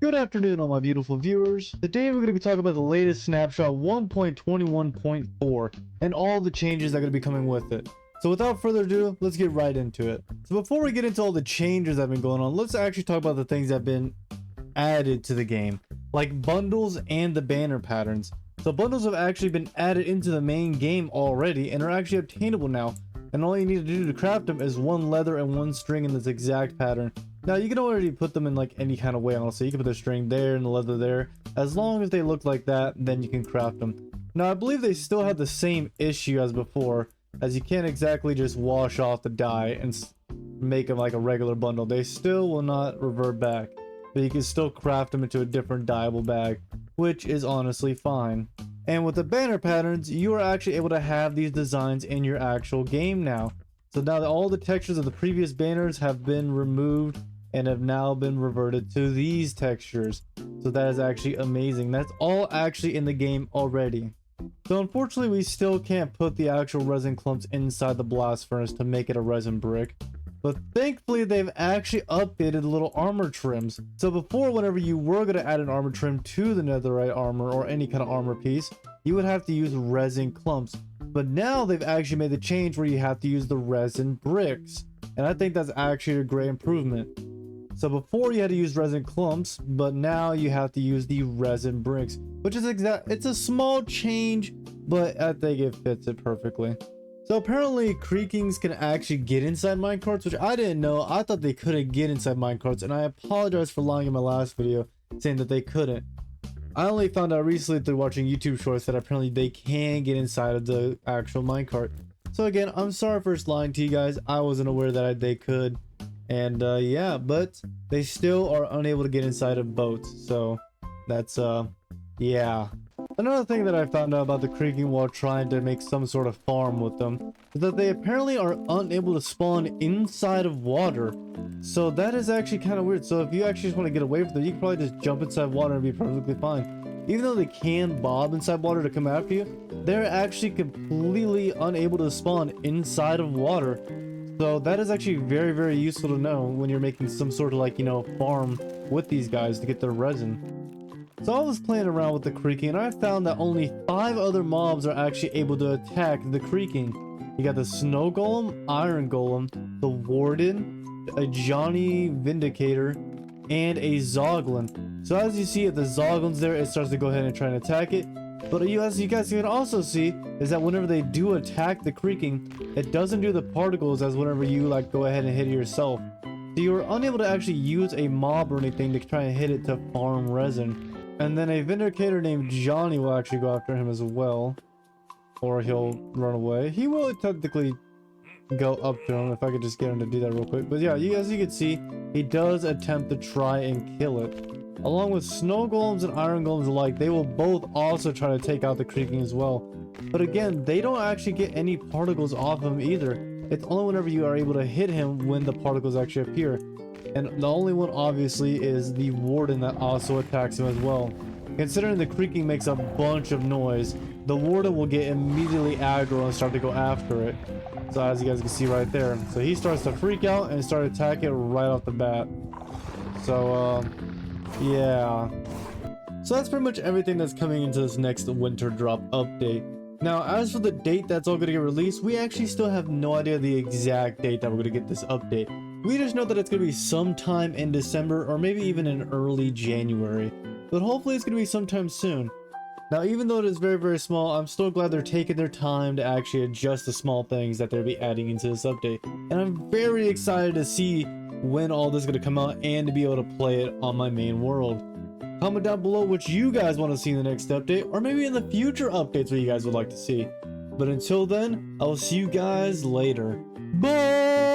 Good afternoon, all my beautiful viewers. Today we're going to be talking about the latest snapshot 1.21.4 and all the changes that are going to be coming with it. So without further ado, let's get right into it. So before we get into all the changes that have been going on, let's actually talk about the things that have been added to the game, like bundles and the banner patterns. So bundles have actually been added into the main game already and are actually obtainable now. And all you need to do to craft them is one leather and one string in this exact pattern. Now you can already put them in like any kind of way, honestly. You can put the string there and the leather there. As long as they look like that, then you can craft them. Now I believe they still have the same issue as before, as you can't exactly just wash off the dye and make them like a regular bundle. They still will not revert back, but you can still craft them into a different dyeable bag, which is honestly fine. And with the banner patterns, you are actually able to have these designs in your actual game now. So now that all the textures of the previous banners have been removed and have now been reverted to these textures. So that is actually amazing. That's all actually in the game already. So unfortunately, we still can't put the actual resin clumps inside the blast furnace to make it a resin brick. But thankfully, they've actually updated the little armor trims. So before, whenever you were going to add an armor trim to the netherite armor or any kind of armor piece, you would have to use resin clumps. But now they've actually made the change where you have to use the resin bricks. And I think that's actually a great improvement. So before you had to use resin clumps, but now you have to use the resin bricks, which is it's a small change, but I think it fits it perfectly. So apparently creakings can actually get inside minecarts, which I didn't know. I thought they couldn't get inside minecarts, and I apologize for lying in my last video saying that they couldn't. I only found out recently through watching YouTube shorts that apparently they can get inside of the actual minecart. So again, I'm sorry for lying to you guys. I wasn't aware that they could. And yeah, but they still are unable to get inside of boats. So that's yeah. Another thing that I found out about the creaking while trying to make some sort of farm with them is that they apparently are unable to spawn inside of water. So that is actually kind of weird. So if you actually just want to get away from them, you can probably just jump inside water and be perfectly fine. Even though they can bob inside water to come after you, they're actually completely unable to spawn inside of water. So that is actually very, very useful to know when you're making some sort of like, you know, farm with these guys to get their resin. So I was playing around with the creaking and I found that only 5 other mobs are actually able to attack the creaking. You got the snow golem, iron golem, the warden, a Johnny Vindicator, and a zoglin. So as you see, if the zoglin's there, it starts to go ahead and try and attack it. But as you guys can also see, is that whenever they do attack the creaking, it doesn't do the particles as whenever you like go ahead and hit it yourself. So you are unable to actually use a mob or anything to try and hit it to farm resin. And then a Vindicator named Johnny will actually go after him as well. Or he'll run away. He will technically go up to him if I could just get him to do that real quick. But yeah, as you can see, he does attempt to try and kill it. Along with snow golems and iron golems alike, they will both also try to take out the creaking as well. But again, they don't actually get any particles off him either. It's only whenever you are able to hit him when the particles actually appear. And the only one obviously is the warden that also attacks him as well. Considering the creaking makes a bunch of noise, the warden will get immediately aggro and start to go after it. So as you guys can see right there. So he starts to freak out and start attacking it right off the bat. So yeah. So that's pretty much everything that's coming into this next winter drop update. Now, as for the date that's all going to get released, we actually still have no idea the exact date that we're going to get this update. We just know that it's going to be sometime in December or maybe even in early January. But hopefully it's going to be sometime soon. Now, even though it is very, very small, I'm still glad they're taking their time to actually adjust the small things that they'll be adding into this update. And I'm very excited to see when all this is going to come out and to be able to play it on my main world. Comment down below what you guys want to see in the next update, or maybe in the future updates what you guys would like to see. But until then, I will see you guys later. Bye!